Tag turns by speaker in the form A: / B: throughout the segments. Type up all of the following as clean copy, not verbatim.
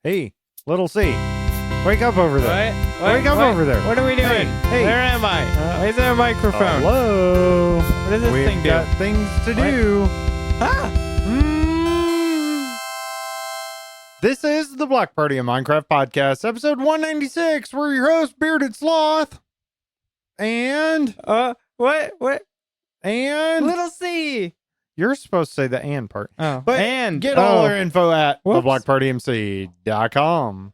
A: Hey, little C. Wake up over there. Wake up over there.
B: What are we doing?
A: Hey.
B: Where am I? Why is there a microphone?
A: Hello.
B: What does this
A: We've
B: thing do?
A: got things to do. This is the Black Party of Minecraft podcast, episode 196. We're your host, Bearded Sloth. And
B: What?
A: Little
B: C.
A: You're supposed to say the and part.
B: Oh,
A: But
B: and
A: get all our info at
B: Whoops.
A: theblackpartymc.com.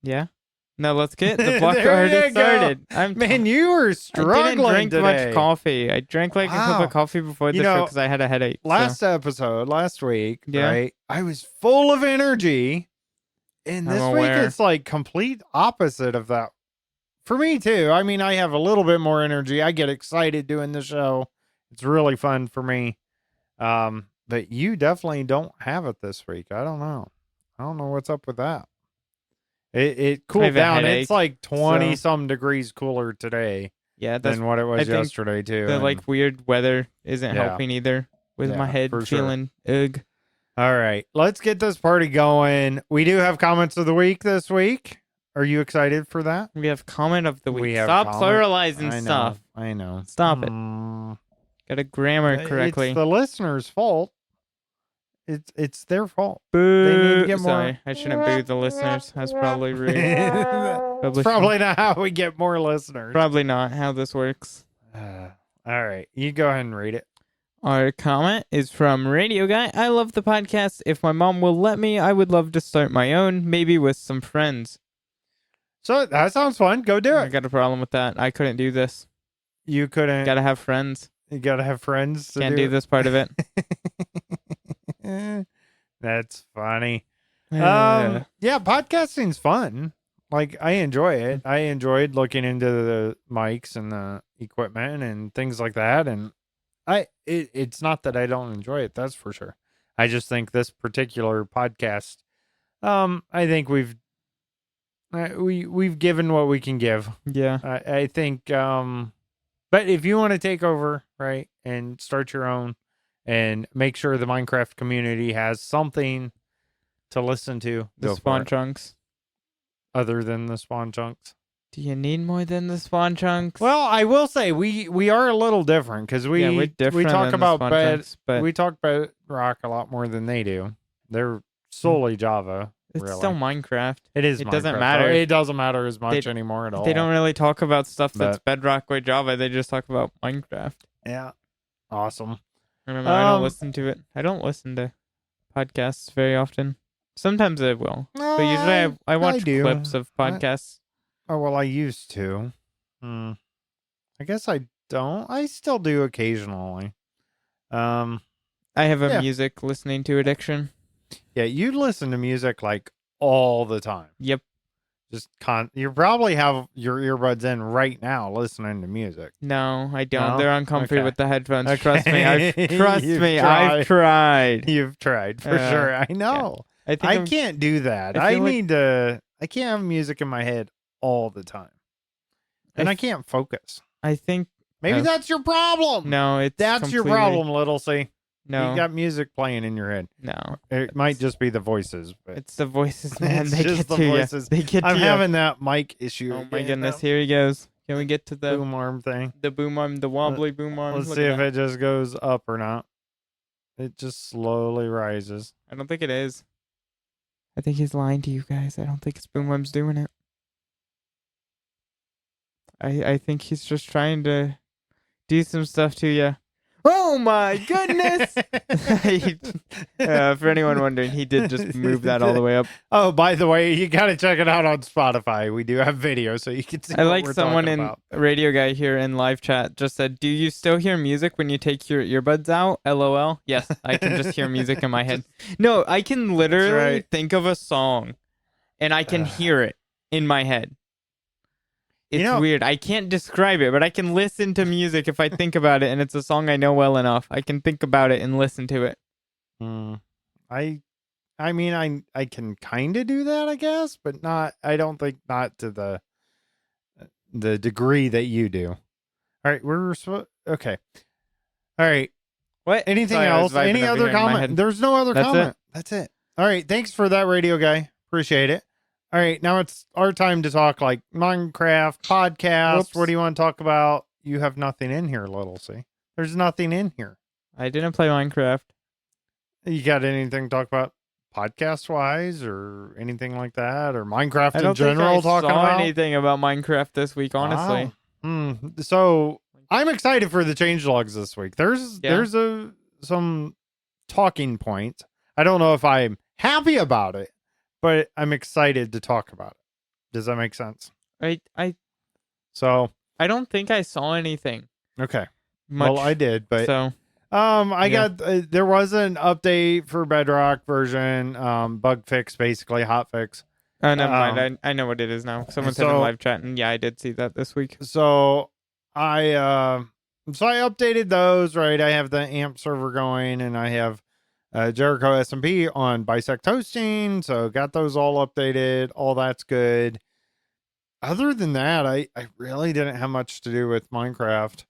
B: Yeah. No, let's get the block
A: There
B: party
A: you go.
B: started.
A: Man, you were
B: I
A: struggling
B: didn't drink
A: today.
B: much coffee. I drank like a cup
A: Wow.
B: of coffee before the
A: You
B: show
A: know,
B: because I had a headache.
A: Last week,
B: Yeah.
A: right? I was full of energy. And
B: I'm
A: this week
B: aware.
A: it's like complete opposite of that. For me too. I mean, I have a little bit more energy. I get excited doing the show. It's really fun for me. But you definitely don't have it this week. I don't know what's up with that. It
B: I
A: cooled
B: have a
A: down.
B: headache,
A: It's like 20
B: so-
A: some degrees cooler today
B: Yeah, that's
A: than what it was
B: I think
A: yesterday too.
B: the
A: and-
B: like weird weather isn't
A: Yeah.
B: helping either with
A: Yeah,
B: my head
A: for sure.
B: feeling ugh.
A: All right, let's get this party going. We do have comments of the week this week. Are you excited for that?
B: We have comment of the week.
A: We have
B: Stop
A: comment-
B: pluralizing
A: I know,
B: stuff.
A: I know.
B: Stop it.
A: Mm,
B: Got a grammar correctly.
A: It's the listener's fault. It's their fault.
B: Boo.
A: they need to get more-
B: Sorry, I shouldn't boo the listeners. That's probably rude.
A: It's probably not how we get more listeners.
B: Probably not how this works.
A: All right, you go ahead and read it.
B: Our comment is from Radio Guy. I love the podcast. If my mom will let me, I would love to start my own, maybe with some friends.
A: So that sounds fun. Go do
B: I
A: it.
B: got a problem with that. I couldn't do this.
A: You couldn't.
B: Gotta have friends.
A: You gotta have friends. To
B: Can't do this part of it.
A: That's funny.
B: Uh,
A: Yeah, podcasting's fun. Like, I enjoy it. I enjoyed looking into the mics and the equipment and things like that. And it's not that I don't enjoy it. That's for sure. I just think this particular podcast, I think we've given what we can give.
B: yeah.
A: I think, but if you want to take over, right, and start your own and make sure the Minecraft community has something to listen to,
B: The
A: go for
B: spawn
A: it.
B: chunks.
A: Other than the spawn chunks.
B: Do you need more than the spawn chunks?
A: Well, I will say we are a little different because
B: yeah, we're
A: we
B: different
A: talk
B: than
A: about
B: the spawn
A: bed,
B: chunks, but
A: we talk about rock a lot more than they do. They're solely Java.
B: it's
A: really.
B: still Minecraft.
A: It is.
B: it doesn't
A: Minecraft,
B: matter.
A: though. It doesn't matter as much anymore at all.
B: They don't really talk about stuff that's
A: But-
B: Bedrock or Java. They just talk about Minecraft.
A: Yeah. Awesome.
B: I don't know. I don't
A: Um,
B: listen to it. I don't listen to podcasts very often. Sometimes I will. But usually I watch
A: do.
B: clips of podcasts.
A: Oh, well, I used to. I guess I don't. I still do occasionally.
B: I have a
A: Yeah.
B: music listening to addiction.
A: Yeah, you listen to music like all the time.
B: Yep.
A: Just you probably have your earbuds in right now listening to music.
B: No, I don't.
A: No?
B: They're uncomfy
A: Okay.
B: with the headphones.
A: Okay.
B: Trust me. I've
A: You've
B: tried.
A: You've tried for
B: Uh,
A: sure. I know.
B: I think
A: I
B: I'm-
A: can't do that.
B: I
A: I
B: feel like-
A: need to. I can't have music in my head all the time, and I can't focus.
B: I think
A: Maybe
B: Oh.
A: that's your problem.
B: no. It's
A: That's your
B: completely-
A: problem, little C.
B: No,
A: You got music playing in your head.
B: no.
A: It might just be the voices, but
B: It's the voices, man.
A: It's
B: They
A: just
B: get
A: the
B: to you.
A: voices.
B: They get to
A: I'm
B: you.
A: having that mic issue.
B: Oh my
A: again,
B: goodness!
A: that
B: Here he goes. Can we get to the
A: boom arm thing.
B: boom arm, the wobbly boom arm?
A: Let's
B: Look
A: see
B: at
A: if
B: that.
A: it just goes up or not. It just slowly rises.
B: I don't think it is. I think he's lying to you guys. I don't think it's Boomworm's doing it. I think he's just trying to do some stuff to you. Oh my goodness! For anyone wondering, he did just move that all the way up.
A: Oh, by the way, you got to check it out on Spotify. We do have video, so you can see.
B: I
A: what
B: like
A: we're
B: someone
A: talking
B: in
A: about.
B: Radio Guy here in live chat just said, "Do you still hear music when you take your earbuds out?" LOL. Yes, I can just hear music in my head. No, I can literally
A: right.
B: think of a song, and I can hear it in my head. It's weird. I can't describe it, but I can listen to music if I think about it, and it's a song I know well enough. I can think about it and listen to it.
A: I mean, I can kind of do that, I guess, but not. I don't think not to the degree that you do. All right, okay. All right.
B: What?
A: Anything
B: Sorry, I was
A: else?
B: vibing
A: Any
B: over
A: other
B: here in my
A: comment?
B: head.
A: There's no other
B: That's
A: comment.
B: it?
A: That's it. All right. Thanks for that, radio guy. Appreciate it. All right. Now it's our time to talk like Minecraft, podcast.
B: Whoops.
A: What do you want to talk about? You have nothing in here, Little C. There's nothing in here.
B: I didn't play Minecraft.
A: You got anything to talk about podcast wise or anything like that? Or Minecraft
B: I don't
A: in general
B: think I
A: talking
B: saw
A: about?
B: anything about Minecraft this week, honestly.
A: Wow. So I'm excited for the changelogs this week. There's some talking points. I don't know if I'm happy about it, but I'm excited to talk about it. Does that make sense?
B: I
A: So
B: don't think I saw anything.
A: okay.
B: Much,
A: Well, I did, but
B: so
A: I got there was an update for Bedrock version, bug fix, basically hot fix.
B: oh, never mind. I know what it is now. Someone said in live chat, and yeah, I did see that this week.
A: So I updated those, right? I have the AMP server going, and I have Jericho SMP on Bisect hosting, so got those all updated. All that's good. Other than that, I really didn't have much to do with Minecraft.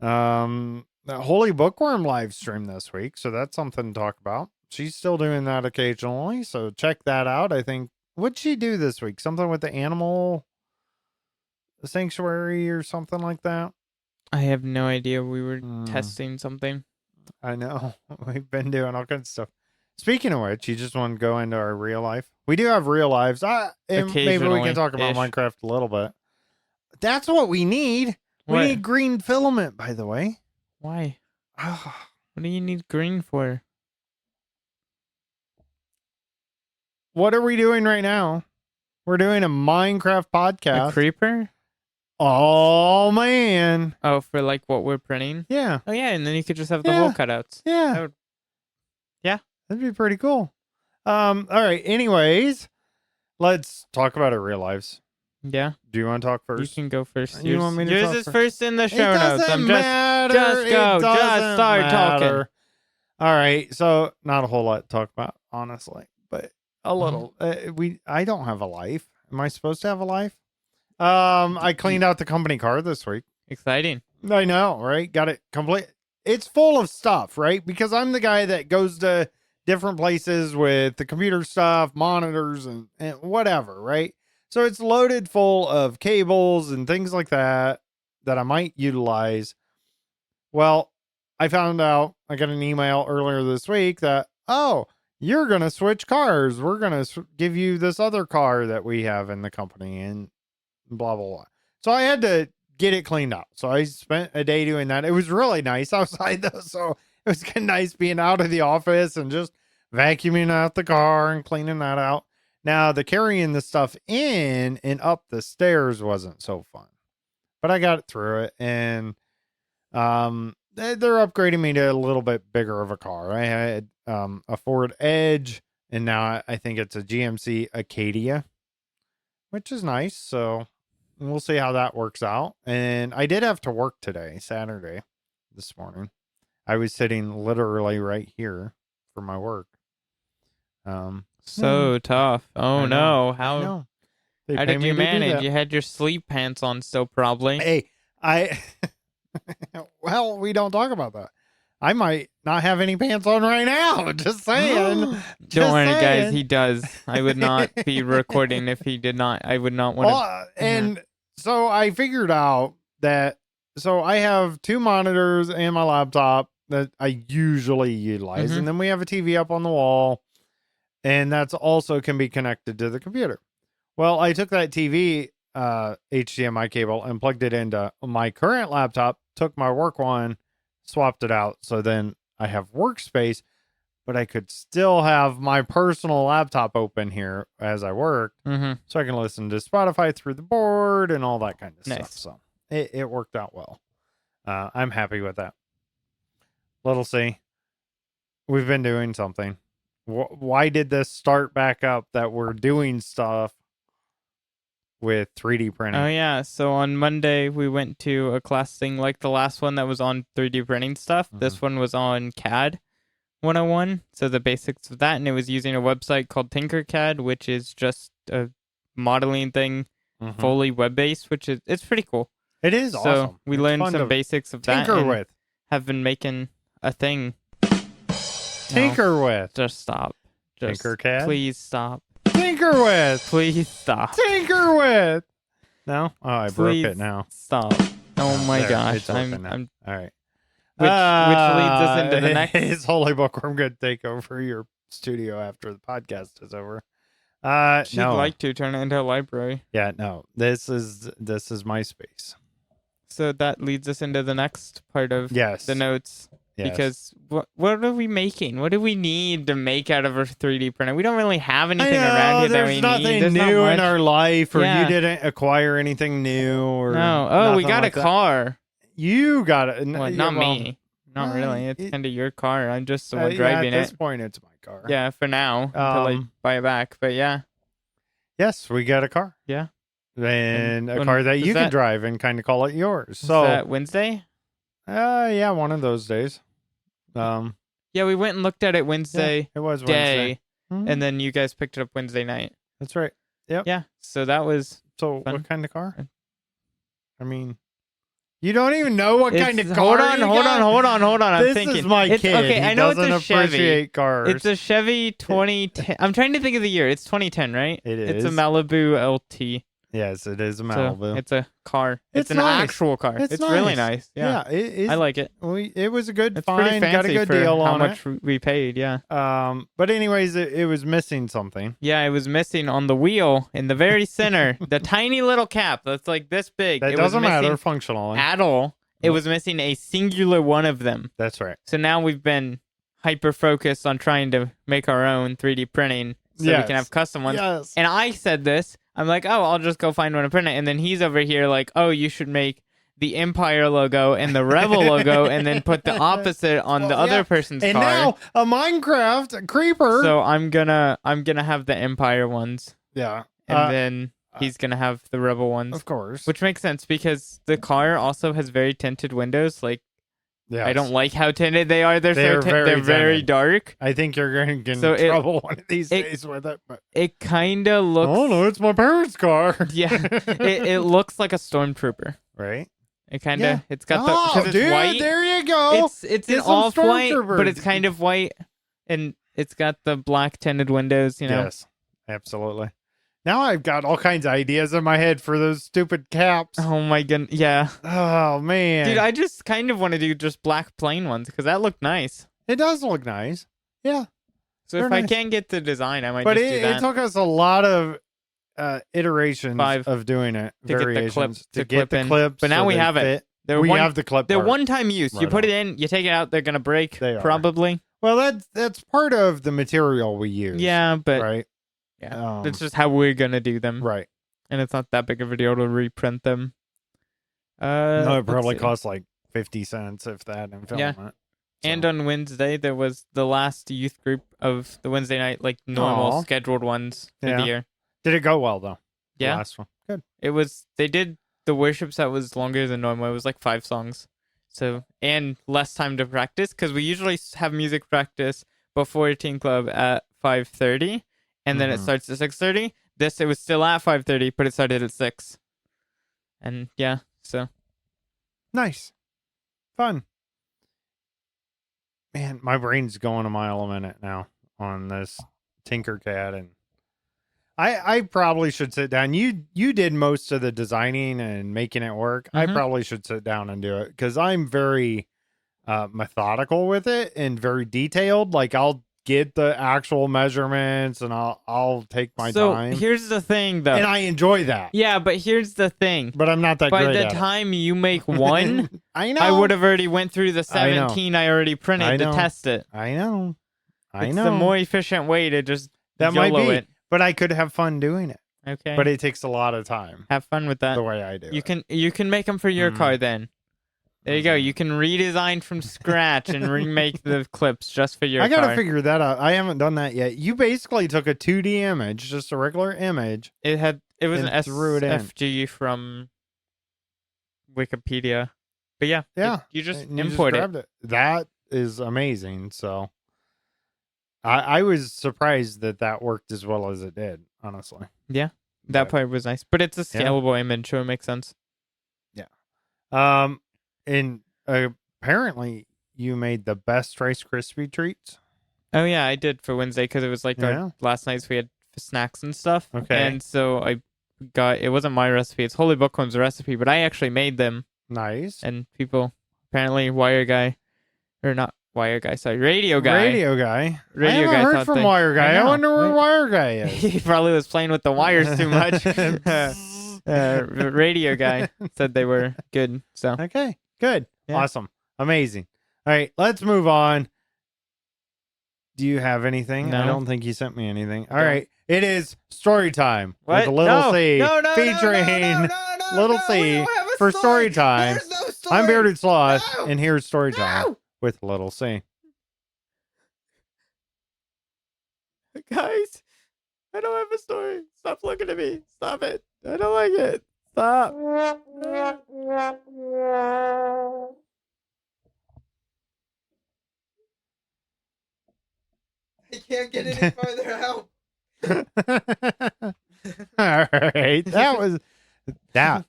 A: The Holy Bookworm live stream this week, so that's something to talk about. She's still doing that occasionally, so check that out. I think, what'd she do this week? Something with the animal sanctuary or something like that?
B: I have no idea. We were testing something.
A: I know. We've been doing all kinds of stuff. Speaking of which, you just want to go into our real life? We do have real lives. And maybe we can talk about Minecraft a little bit. That's what we need.
B: What?
A: We need green filament, by the way.
B: Why? What do you need green for?
A: What are we doing right now? We're doing a Minecraft podcast.
B: A creeper?
A: Oh, man.
B: Oh, for like what we're printing?
A: Yeah.
B: Oh, yeah, and then you could just have the hole cutouts.
A: Yeah.
B: Yeah.
A: That'd be pretty cool. All right. Anyways, let's talk about our real lives.
B: Yeah.
A: Do you want to talk first?
B: You can go first.
A: You want me to
B: yours
A: talk
B: is first in the show
A: it
B: notes.
A: Doesn't matter.
B: Just go.
A: It
B: Just
A: doesn't
B: start
A: matter.
B: talking.
A: All right. So not a whole lot to talk about, honestly, but a little. I don't have a life. Am I supposed to have a life? I cleaned out the company car this week.
B: Exciting.
A: I know, right? Got it complete. It's full of stuff, right? Because I'm the guy that goes to different places with the computer stuff, monitors, and whatever, right? So it's loaded full of cables and things like that I might utilize. Well, I found out, I got an email earlier this week that, oh, you're going to switch cars. We're going to give you this other car that we have in the company and blah, blah, blah. So I had to get it cleaned out. So I spent a day doing that. It was really nice outside though. So it was kind of nice being out of the office and just vacuuming out the car and cleaning that out. Now, the carrying the stuff in and up the stairs wasn't so fun, but I got through it, and they're upgrading me to a little bit bigger of a car. I had a Ford Edge, and now I think it's a GMC Acadia, which is nice. So we'll see how that works out. And I did have to work today, Saturday, this morning. I was sitting literally right here for my work.
B: So tough. Oh no.
A: How
B: did you manage? You had your sleep pants on still probably.
A: Hey, well, we don't talk about that. I might not have any pants on right now. Just saying.
B: Don't worry, guys. He does. I would not be recording if he did not. I would not want to.
A: And so I figured out that, so I have two monitors and my laptop that I usually utilize. And then we have a TV up on the wall. And that's also can be connected to the computer. Well, I took that TV HDMI cable and plugged it into my current laptop, took my work one, swapped it out. So then I have workspace, but I could still have my personal laptop open here as I work. So I can listen to Spotify through the board and all that kind of stuff. So it worked out well. I'm happy with that. Little C, we've been doing something. Why did this start back up that we're doing stuff with 3D printing?
B: Oh, yeah. So on Monday, we went to a class thing like the last one that was on 3D printing stuff. This one was on CAD 101. So the basics of that. And it was using a website called Tinkercad, which is just a modeling thing, fully web-based, which is it's pretty cool.
A: It is awesome.
B: So we learned some basics of that.
A: And
B: have been making a thing.
A: Tinker with.
B: Just stop. Just
A: Tinkercad?
B: please stop.
A: Tinker with.
B: Please stop.
A: Tinker with. No? Oh, I broke
B: Please
A: it now.
B: stop. Oh my
A: there,
B: gosh.
A: it's working now.
B: I'm
A: All right.
B: which leads us into the next.
A: His holy bookworm going to take over your studio after the podcast is over.
B: She'd
A: no.
B: like to turn it into a library.
A: Yeah, no. This is my space.
B: So that leads us into the next part of
A: Yes.
B: the notes.
A: Yes.
B: Because what are we making? What do we need to make out of our 3D printer? We don't really have anything
A: I know,
B: around here that we
A: there's nothing
B: need. There's
A: new
B: not
A: in our life, or
B: Yeah.
A: you didn't acquire anything new, or
B: No. Oh, we
A: nothing
B: got
A: like
B: a
A: that.
B: car.
A: You got it.
B: Well,
A: Yeah,
B: not
A: well,
B: me. Not really. It's kind of your car. I'm just the one
A: yeah,
B: driving
A: at this
B: it.
A: point, it's my car.
B: Yeah, for now until I buy it back. But yeah.
A: Yes, we got a car.
B: Yeah.
A: And a
B: when
A: car that
B: does
A: you can
B: that-
A: drive and kind of call it yours.
B: Is
A: So,
B: that Wednesday?
A: yeah, one of those days.
B: Yeah, we went and looked at it Wednesday
A: it was
B: day,
A: Wednesday. Mhm.
B: and then you guys picked it up Wednesday night.
A: That's right. Yep.
B: Yeah, so that was
A: So,
B: fun.
A: what kind of car? I mean, you don't even know what kind of car.
B: Hold on. I'm
A: This
B: thinking.
A: is my
B: It's-
A: kid.
B: Okay,
A: He
B: I know it's
A: doesn't
B: a Chevy.
A: appreciate cars.
B: It's a Chevy 2010. I'm trying to think of the year. It's 2010, right?
A: It
B: It's a
A: is.
B: Malibu LT.
A: Yes, it is a
B: So
A: Malibu.
B: it's a car. It's an
A: nice.
B: actual car.
A: It's
B: really
A: nice.
B: nice. Yeah.
A: it is.
B: I like it.
A: It was a good
B: It's pretty
A: find.
B: fancy
A: Got a good
B: for
A: deal
B: how
A: on
B: much we paid. Yeah.
A: it. But anyways, it was missing something.
B: Yeah, it was missing on the wheel in the very center, the tiny little cap that's like this big.
A: That
B: It
A: doesn't
B: was
A: matter
B: missing
A: functionally.
B: at all. It was missing a singular one of them.
A: That's right.
B: So now we've been hyper focused on trying to make our own 3D printing so we
A: Yes.
B: can have custom ones.
A: Yes.
B: And I said this. I'm like, oh, I'll just go find one and print it. And then he's over here like, oh, you should make the Empire logo and the Rebel logo and then put the opposite on the
A: Well,
B: other
A: yeah.
B: person's
A: And
B: car.
A: now a Minecraft creeper.
B: So I'm gonna have the Empire ones.
A: yeah.
B: And then he's gonna have the Rebel ones.
A: Of course.
B: Which makes sense because the car also has very tinted windows. Like
A: Yes.
B: I don't like how tinted they are. They're
A: They're
B: so
A: very
B: they're very
A: tinted.
B: dark.
A: I think you're going to get
B: So
A: in trouble one of these
B: it-
A: days with it. But
B: It kind of looks.
A: oh no, it's my parents' car.
B: Yeah, it looks like a stormtrooper.
A: Right.
B: It kind of.
A: Yeah.
B: It's got the.
A: Oh,
B: 'cause it's
A: dude,
B: white.
A: there you go.
B: It's
A: Get
B: an
A: some
B: off white,
A: stormtroopers.
B: but it's kind of white, and it's got the black tinted windows. You know.
A: Yes, absolutely. Now I've got all kinds of ideas in my head for those stupid caps.
B: Oh my goodness! Yeah,
A: Oh man,
B: dude, I just kind of want to do just black plain ones because that looked nice.
A: it does look nice. Yeah,
B: So
A: They're
B: if I
A: nice.
B: can't get the design, I might
A: but
B: just do
A: it
B: that.
A: took us a lot of iterations
B: 5
A: of doing it,
B: to get the
A: variations
B: clip-
A: to
B: to
A: get
B: clip
A: the
B: in.
A: clips.
B: But now
A: so
B: we
A: they
B: have it.
A: fit.
B: They're
A: We
B: one,
A: have the clip.
B: they're
A: part.
B: one-time use. You
A: Right
B: put
A: on.
B: it in, you take it out, they're gonna break.
A: They are.
B: Probably.
A: Well, that's part of the material we use.
B: Yeah, but
A: right.
B: yeah, that's just how we're gonna do them.
A: Right.
B: And it's not that big of a deal to reprint them.
A: No, it
B: let's
A: probably
B: see.
A: costs like 50 cents if that in
B: Yeah.
A: filament.
B: And
A: So-
B: on Wednesday, there was the last youth group of the Wednesday night, like normal
A: Aw.
B: scheduled ones for
A: Yeah.
B: the year.
A: Did it go well though? The
B: Yeah,
A: last one. Good.
B: it was. They did the worship set was longer than normal. It was like 5 songs, so and less time to practice because we usually have music practice before Teen Club at 5:30, and then it
A: Mhm.
B: starts at 6:30. This it was still at 5:30, but it started at 6. And yeah, so
A: Nice. Fun. Man, my brain's going a mile a minute now on this Tinkercad, and I probably should sit down. You did most of the designing and making it work. I
B: Mhm.
A: probably should sit down and do it because I'm very methodical with it and very detailed. Like I'll get the actual measurements and I'll take my
B: so
A: time.
B: here's the thing, though.
A: And I enjoy that.
B: Yeah, but here's the thing.
A: But I'm not that
B: By
A: great
B: the
A: at it.
B: time you make one,
A: I know.
B: I would have already went through the
A: I know.
B: 17 I already
A: I
B: printed to
A: know.
B: test it.
A: I know. I
B: It's
A: know.
B: the more efficient way to just
A: That might
B: YOLO
A: be.
B: it.
A: But I could have fun doing it.
B: Okay.
A: But it takes a lot of time.
B: Have fun with that.
A: The way I do
B: You
A: it.
B: can make them for your
A: Mhm.
B: car then. There you go. You can redesign from scratch and remake the clips just for your
A: I gotta
B: car.
A: figure that out. I haven't done that yet. You basically took a 2D image, just a regular image.
B: It was an
A: and threw it in.
B: SFG from Wikipedia. But yeah,
A: Yeah.
B: you just
A: and you
B: import it.
A: grabbed it. That is amazing. So I was surprised that worked as well as it did, honestly.
B: That
A: But,
B: part was nice, but it's a
A: Yeah.
B: scalable image, so it makes sense.
A: and apparently you made the best Rice Krispie treats.
B: Oh yeah, I did for Wednesday because it was like our last night. So we had snacks and stuff.
A: Okay.
B: And so I got. It wasn't my recipe. It's Holy Bookworm's recipe, but I actually made them.
A: Nice.
B: And people apparently Wire Guy, or not Wire Guy. Sorry, Radio Guy.
A: Radio Guy.
B: Radio
A: I haven't
B: Guy
A: heard
B: thought
A: from
B: they-
A: Wire Guy. I wonder where Wire Guy is.
B: He probably was playing with the wires too much. Radio Guy said they were good. So
A: Okay. Good.
B: Yeah.
A: Awesome. Amazing. All right. Let's move on. Do you have anything?
B: No.
A: I don't think you sent me anything. All
B: No.
A: right. It is story time
B: what?
A: with Little
B: no.
A: C
B: No,
A: featuring Little C
B: we don't have a
A: for story time.
B: There's no story.
A: I'm Bearded Sloth,
B: No.
A: and here's story time
B: No.
A: with Little C.
B: Guys, I don't have a story. Stop looking at me. Stop it. I don't like it. Stop. I can't get any further out.
A: All right. That was that.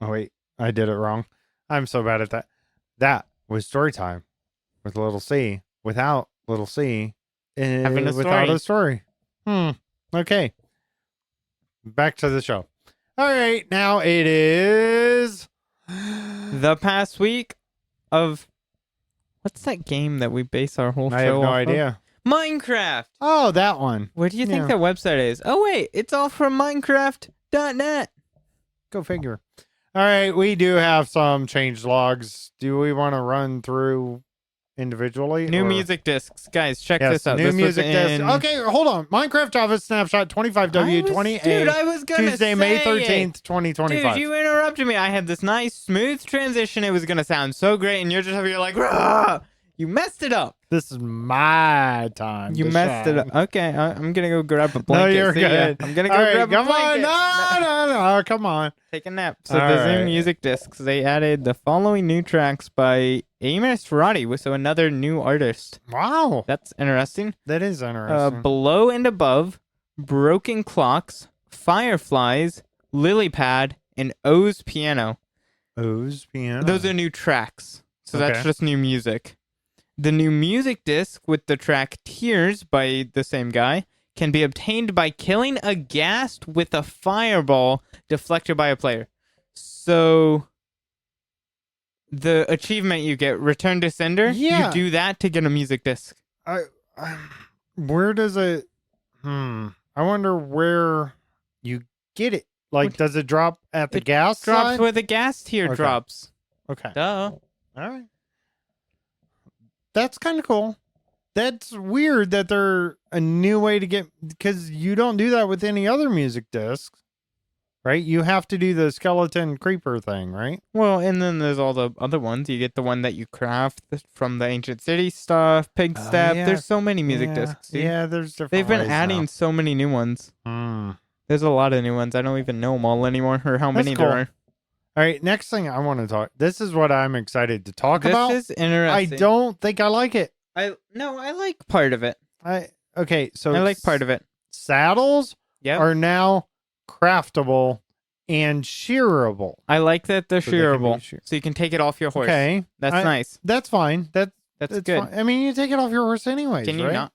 A: Oh, wait. I did it wrong. I'm so bad at that. That was story time with Little C without Little C
B: Having a
A: without
B: story.
A: a story. Okay. Back to the show. All right. Now it is
B: The past week of what's that game that we base our whole
A: I
B: show
A: have no
B: off
A: idea.
B: of? Minecraft.
A: Oh, that one.
B: Where do you think
A: Yeah.
B: that website is? Oh wait, it's all from Minecraft.net.
A: Go figure. All right. We do have some change logs. Do we want to run through individually?
B: New
A: or-
B: music discs, guys. Check
A: Yes,
B: this out.
A: new
B: This was
A: music disc.
B: in-
A: Okay, hold on. Minecraft Java snapshot 25W28.
B: Dude, I was gonna
A: Tuesday,
B: say
A: May
B: it.
A: 13th, 2025.
B: Dude, you interrupted me. I had this nice, smooth transition. It was gonna sound so great, and you're just over here like, "Rah!" You messed it up.
A: This is my time.
B: You
A: to
B: messed it
A: shine.
B: up. Okay, I'm gonna go grab a
A: No,
B: blanket.
A: you're
B: See ya.
A: good.
B: I'm gonna go
A: All right,
B: grab a
A: come on.
B: blanket.
A: No, come on.
B: Take a nap. So
A: All
B: the new
A: right.
B: music discs, they added the following new tracks by Amos Roddy, so another new artist.
A: Wow.
B: That's interesting.
A: That is interesting.
B: Below and Above, Broken Clocks, Fireflies, Lily Pad, and O's Piano.
A: O's piano.
B: Those are new tracks. So that's
A: Okay.
B: just new music. The new music disc with the track Tears by the same guy can be obtained by killing a ghast with a fireball deflected by a player. So the achievement you get, Return to Sender,
A: Yeah.
B: you do that to get a music disc.
A: Where does it... I wonder where you get it. Like,
B: What-
A: does it drop at the
B: It
A: gas
B: Drops
A: side?
B: where the gas tier
A: Okay.
B: drops.
A: Okay.
B: Duh.
A: All right. That's kind of cool. That's weird that they're a new way to get, because you don't do that with any other music discs, right? You have to do the skeleton creeper thing, right?
B: Well, and then there's all the other ones. You get the one that you craft from the Ancient City stuff, Pig Step.
A: yeah.
B: There's so many music
A: yeah.
B: discs, dude.
A: Yeah, there's different
B: They've been
A: ways
B: adding so many new ones.
A: now.
B: There's a lot of new ones. I don't even know them all anymore or how
A: That's
B: many
A: cool.
B: there are.
A: All right, next thing I want to talk. This is what I'm excited to talk about.
B: This is
A: I
B: interesting.
A: don't think I like it.
B: I like part of it.
A: Okay, so
B: I like part of it.
A: saddles
B: Yeah.
A: are now craftable and shearable.
B: I like that they're
A: So they can be
B: shearable,
A: shear-
B: so you can take it off your horse.
A: Okay,
B: That's
A: I-
B: nice.
A: That's fine. That's
B: That's good.
A: fine. I mean, you take it off your horse anyways,
B: Can you
A: right?
B: not?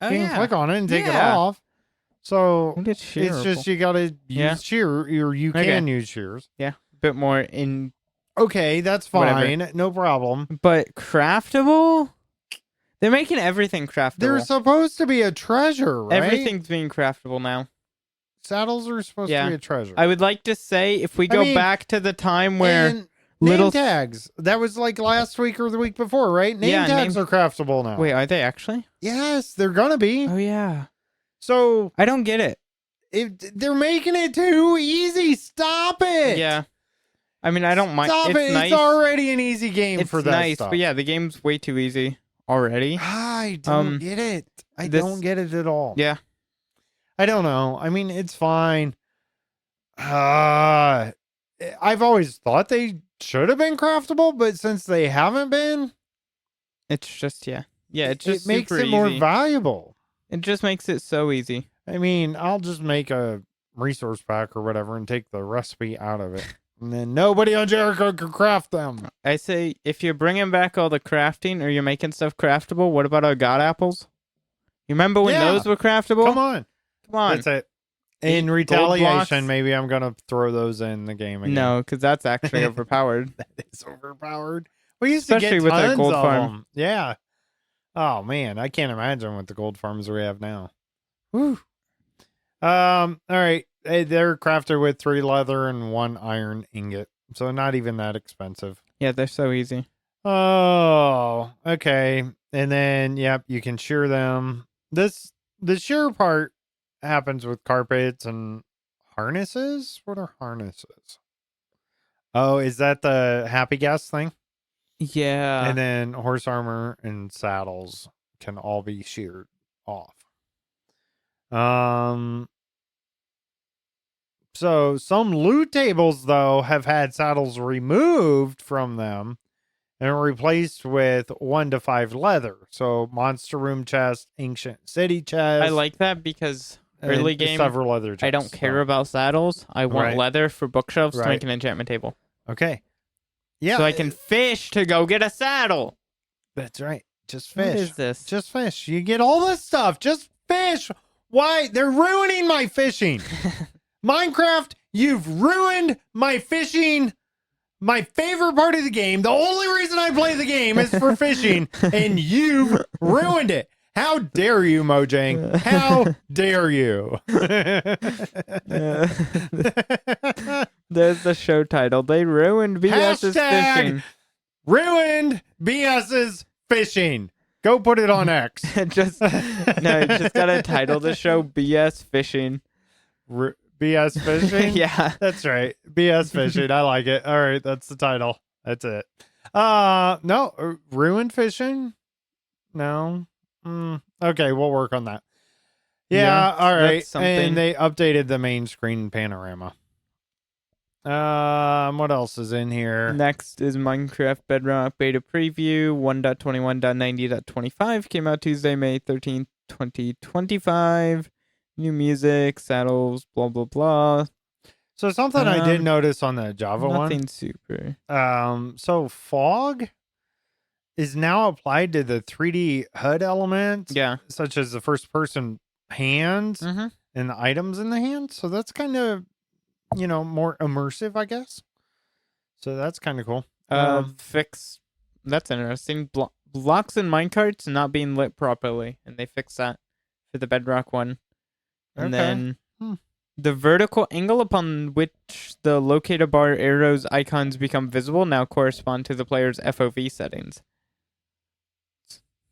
B: Oh,
A: you can
B: yeah.
A: click on it and take it
B: Yeah.
A: off. So
B: I think it's
A: it's just
B: shearable.
A: you got to use
B: Yeah.
A: shear, or you
B: Okay.
A: can use shears.
B: Bit more in,
A: Okay, that's
B: Whatever.
A: fine. No problem.
B: but craftable. They're making everything craftable.
A: They're supposed to be a treasure, right?
B: Everything's being craftable now.
A: Saddles are supposed
B: Yeah.
A: to be a treasure.
B: I would like to say if we go
A: mean,
B: back to the time where
A: And
B: little
A: name tags. That was like last week or the week before, right? Name
B: Yeah,
A: tags are craftable now.
B: wait, are they actually?
A: Yes, they're gonna be.
B: Oh yeah.
A: So
B: I don't get it.
A: they're making it too easy. Stop it.
B: Yeah. I mean, I don't mind.
A: Stop
B: It's
A: it.
B: nice.
A: It's already an easy game
B: It's
A: for that
B: nice,
A: stuff.
B: but yeah, the game's way too easy already.
A: I don't get it. I
B: this-
A: don't get it at all.
B: Yeah.
A: I don't know. I mean, it's fine. I've always thought they should have been craftable, but since they haven't been,
B: It's just it's just
A: it makes
B: super
A: it more
B: easy.
A: valuable.
B: It just makes it so easy.
A: I mean, I'll just make a resource pack or whatever and take the recipe out of it. And then nobody on Jericho can craft them.
B: I say if you're bringing back all the crafting or you're making stuff craftable, what about our god apples? You remember when those were craftable?
A: Come on. That's it. In retaliation,
B: blocks?
A: maybe I'm going to throw those in the game again.
B: No, because that's actually overpowered.
A: That is overpowered. We used
B: Especially
A: to
B: with
A: get
B: a
A: tons
B: gold
A: of
B: farm.
A: them. Yeah. Oh, man. I can't imagine what the gold farms we have now. Whew. All right. They're crafted with 3 leather and 1 iron ingot. So not even that expensive.
B: Yeah, they're so easy.
A: Oh, okay. And then, yep, you can shear them. The shear part happens with carpets and harnesses. What are harnesses? Oh, is that the happy gas thing?
B: Yeah.
A: And then horse armor and saddles can all be sheared off. So some loot tables though have had saddles removed from them and replaced with 1 to 5 leather. So monster room chest, ancient city chest.
B: I like that because early game,
A: several other chests,
B: I don't care about saddles. I want leather for bookshelves to make an enchantment table.
A: Okay. Yeah.
B: So I can fish to go get a saddle.
A: That's right. Just fish.
B: What is this?
A: Just fish. You get all this stuff. Just fish. Why? They're ruining my fishing. Minecraft, you've ruined my fishing. My favorite part of the game. The only reason I play the game is for fishing, and you've ruined it. How dare you, Mojang? How dare you?
B: There's the show title. They ruined BS's fishing.
A: Ruined BS's fishing. Go put it on X.
B: You just gotta title the show BS Fishing.
A: BS Fishing?
B: Yeah.
A: That's right. BS Fishing. I like it. All right, that's the title. That's it. No, ruined fishing? No. Okay, we'll work on that. Yeah, all right. And they updated the main screen panorama. What else is in here?
B: Next is Minecraft Bedrock Beta Preview 1.21.90.25. Came out Tuesday, May 13th, 2025. New music, saddles, blah, blah, blah.
A: So something I did notice on the Java one.
B: Nothing super.
A: So fog is now applied to the 3D HUD elements.
B: Yeah.
A: Such as the first person hands and the items in the hand. So that's kind of, more immersive, I guess. So that's kind of cool.
B: That's interesting. Blocks in minecarts not being lit properly. And they fixed that for the Bedrock one. And then the vertical angle upon which the locator bar arrows icons become visible now correspond to the player's FOV settings.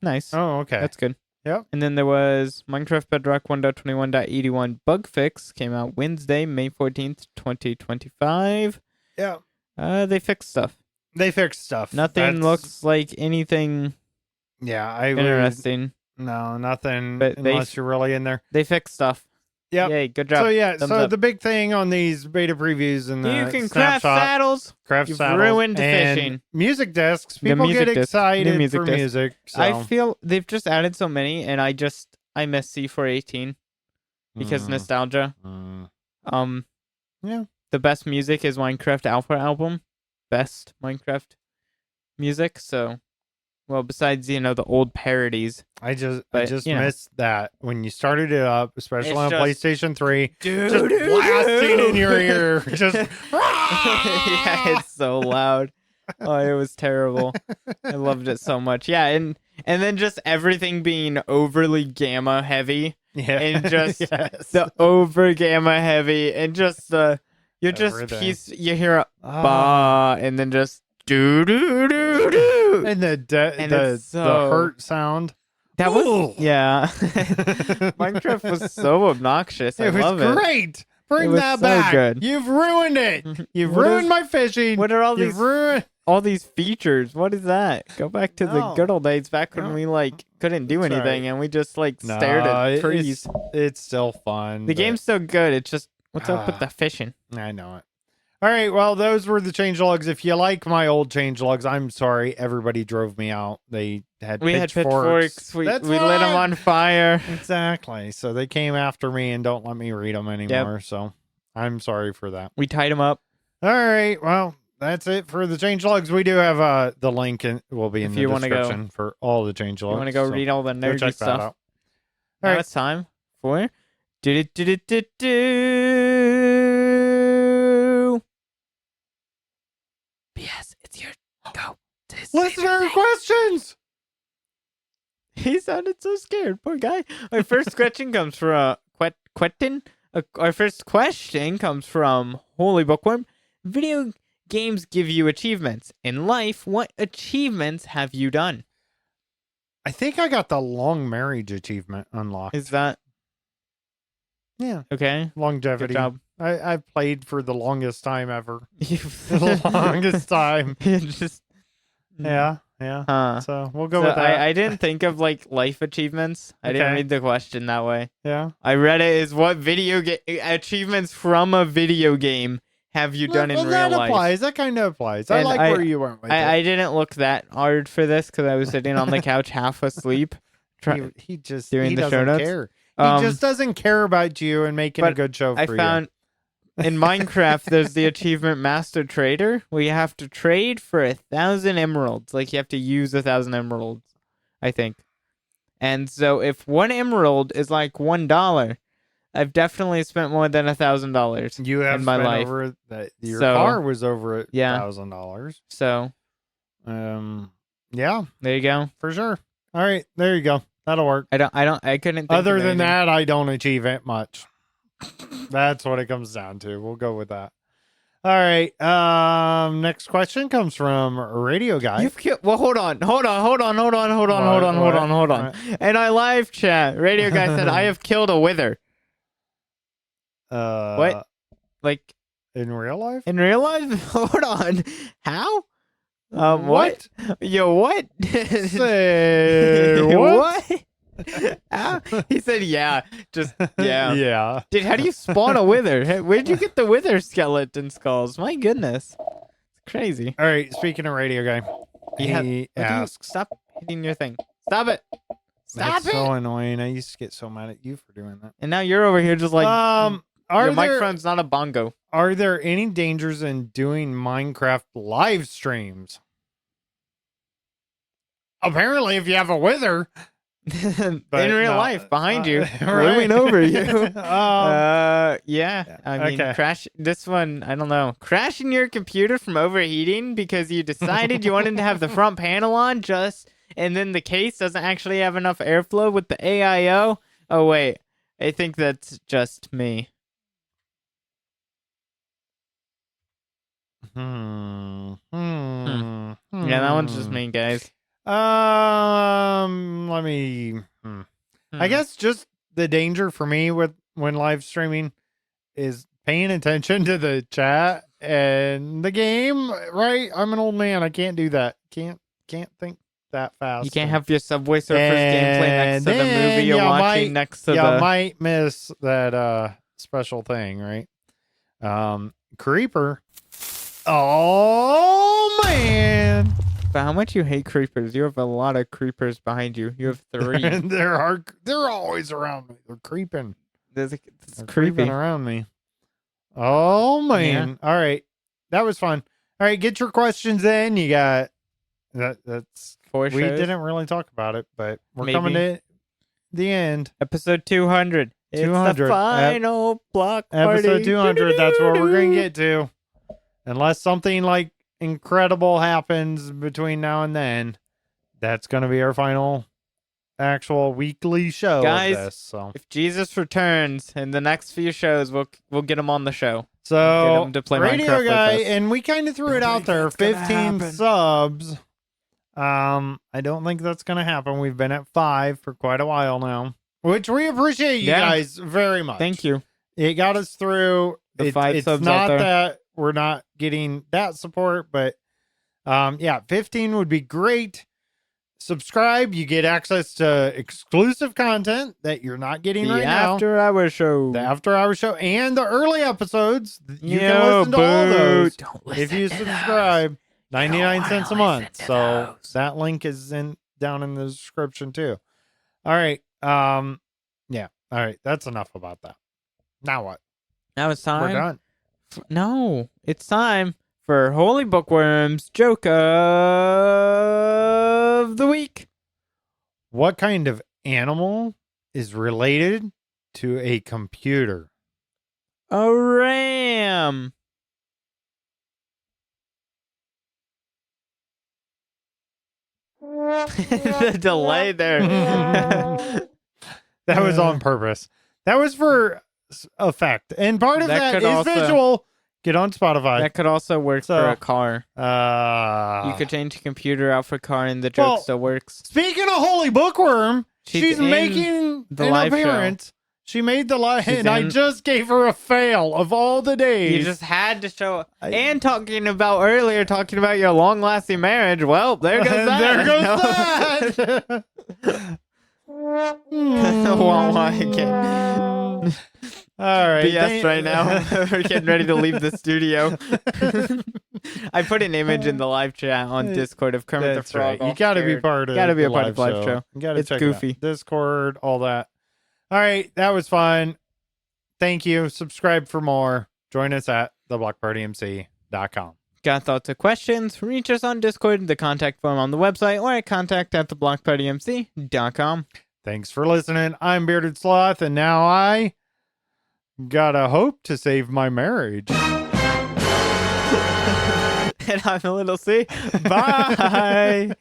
B: Nice.
A: Oh, okay.
B: That's good.
A: Yep.
B: And then there was Minecraft Bedrock 1.21.81 bug fix. Came out Wednesday, May 14th, 2025.
A: Yeah.
B: They fixed stuff. Nothing looks like anything interesting.
A: No, nothing unless you're really in there.
B: They fixed stuff.
A: Yeah.
B: Yay, good job.
A: So the big thing on these beta previews and
B: you can craft saddles. You've ruined fishing.
A: Music discs. People get excited for music. So.
B: I feel they've just added so many, and I miss C418 because nostalgia.
A: Yeah.
B: The best music is Minecraft Alpha album. Best Minecraft music. So. Well, besides, the old parodies.
A: I just missed that when you started it up, especially on PlayStation 3. Just blasting in your ear. Just
B: yeah, it's so loud. Oh, it was terrible. I loved it so much. Yeah, and then just everything being overly gamma heavy.
A: Yeah.
B: And just the over gamma heavy and just you hear a ba and then just do do do do.
A: And the hurt sound.
B: That was Minecraft was so obnoxious. I love it.
A: It was great. Bring that back.
B: Good.
A: You've ruined it. You've ruined my fishing.
B: What are all these features? What is that? Go back to the good old days back when we couldn't do anything and we just stared at trees.
A: It's still fun.
B: The game's so good. It's just what's up with the fishing?
A: I know it. All right, well, those were the changelogs. If you like my old changelogs, I'm sorry. Everybody drove me out. They had pitchforks.
B: We lit them on fire.
A: Exactly. So they came after me and don't let me read them anymore. Yep. So I'm sorry for that.
B: We tied them up.
A: All right, well, that's it for the changelogs. We do have the link will be in the description for all the changelogs.
B: You want to go read all the nerdy stuff? Now
A: right.
B: it's time for do. BS, it's your go.
A: Listener questions.
B: He sounded so scared, poor guy. Our first question comes from Our first question comes from Holy Bookworm. Video games give you achievements. In life, what achievements have you done?
A: I think I got the long marriage achievement unlocked.
B: Is that
A: yeah?
B: Okay.
A: Longevity.
B: Good job.
A: I've played for the longest time ever.
B: The
A: longest time.
B: Just
A: Yeah. So we'll go with that.
B: I didn't think of like life achievements. I didn't read the question that way.
A: Yeah.
B: I read it as what video game achievements from a video game have you done in real
A: that
B: life?
A: Applies. That kind of applies. I
B: And
A: like where you went with it.
B: I didn't look that hard for this because I was sitting on the couch half asleep.
A: He just
B: doing the show
A: doesn't
B: notes.
A: care. He just doesn't care about you and making a good show for you.
B: I found in Minecraft there's the achievement Master Trader where you have to trade for 1,000 emeralds. Like you have to use 1,000 emeralds, I think. And so if 1 emerald is like $1, I've definitely spent more than $1,000.
A: You have
B: in my
A: spent
B: life.
A: over that. Your car was over $1,000.
B: So,
A: yeah,
B: there you go.
A: For sure. All right, there you go. That'll work.
B: I couldn't think
A: Other
B: of
A: than
B: anything.
A: that, I don't achieve it much. That's what it comes down to. We'll go with that. All right. Next question comes from Radio Guy.
B: Well, hold on. In our live chat, Radio Guy said, "I have killed a wither." What? Like
A: in real life?
B: In real life? Hold on. How? What? Yo, what?
A: Say what?
B: He said, "Yeah, just yeah,
A: yeah."
B: Dude, how do you spawn a wither? Where'd you get the wither skeleton skulls? My goodness, it's crazy.
A: All right. Speaking of Radio Guy, he asks,
B: "Stop hitting your thing. Stop it. Stop it."
A: So annoying. I used to get so mad at you for doing that.
B: And now you're over here just like, your microphone's not a bongo.
A: Are there any dangers in doing Minecraft live streams? Apparently, if you have a wither.
B: In real life, behind you,
A: right.
B: looming over you. Yeah. I mean, crash. This one, I don't know. Crashing your computer from overheating because you decided you wanted to have the front panel on, and then the case doesn't actually have enough airflow with the AIO. Oh wait, I think that's just me. Yeah, that one's just me, guys.
A: Let me. I guess just the danger for me when live streaming is paying attention to the chat and the game. Right, I'm an old man. I can't do that. Can't think that fast.
B: You can't have your Subway Surfers gameplay next to the movie you're watching next to the.
A: You might miss that special thing, right? Creeper. Oh man.
B: But how much you hate creepers? You have a lot of creepers behind you. You have 3.
A: They're always around me. They're creeping.
B: They're
A: creepy.
B: creeping
A: Around me. Oh man. Yeah. All right. That was fun. All right, get your questions in. You got that's
B: 4
A: we
B: shows.
A: didn't really talk about it, but we're coming to the end.
B: Episode 200. 200. It's the final block party.
A: Episode 200, that's where we're going to get to. Unless something like incredible happens between now and then, that's going to be our final actual weekly show.
B: Guys,
A: of this, so.
B: If Jesus returns in the next few shows, we'll get him on the show.
A: So,
B: get him to play
A: Radio
B: Minecraft
A: Guy,
B: with us.
A: and we kind of threw it out there, 15 subs. I don't think that's going to happen. We've been at 5 for quite a while now, which we appreciate you guys very much.
B: Thank you.
A: It got us through.
B: The 5
A: it's
B: subs
A: not
B: out there.
A: that we're not getting that support, but 15 would be great. Subscribe. You get access to exclusive content that you're not getting right now.
B: The after-hour show.
A: The after-hour show and the early episodes. You can listen to all those if you subscribe. 99 cents a month. So that link is down in the description too. All right. Yeah. All right. That's enough about that. Now what?
B: Now it's time.
A: We're done.
B: No, it's time for Holy Bookworm's Joke of the Week.
A: What kind of animal is related to a computer?
B: A RAM. The delay there.
A: That was on purpose. That was for effect. And part of that is visual. Get on Spotify.
B: That could also work for a car. You could change the computer out for car and the joke still works.
A: Speaking of Holy Bookworm, she's making
B: the live
A: appearance. Show. She made the live, and I just gave her a fail of all the days.
B: You just had to show. And talking about your long-lasting marriage. Well, there goes that.
A: There goes that. All right.
B: BS right now. We're getting ready to leave the studio. I put an image in the live chat on Discord of Kermit the Frog.
A: Right. You got to be part of
B: the live show.
A: You got to check
B: goofy.
A: It out. Discord, all that. All right. That was fun. Thank you. Subscribe for more. Join us at theblockpartymc.com.
B: Got thoughts or questions? Reach us on Discord, the contact form on the website, or at contact@theblockpartymc.com.
A: Thanks for listening. I'm Bearded Sloth, and now I gotta hope to save my marriage.
B: And I'm a little C. Bye.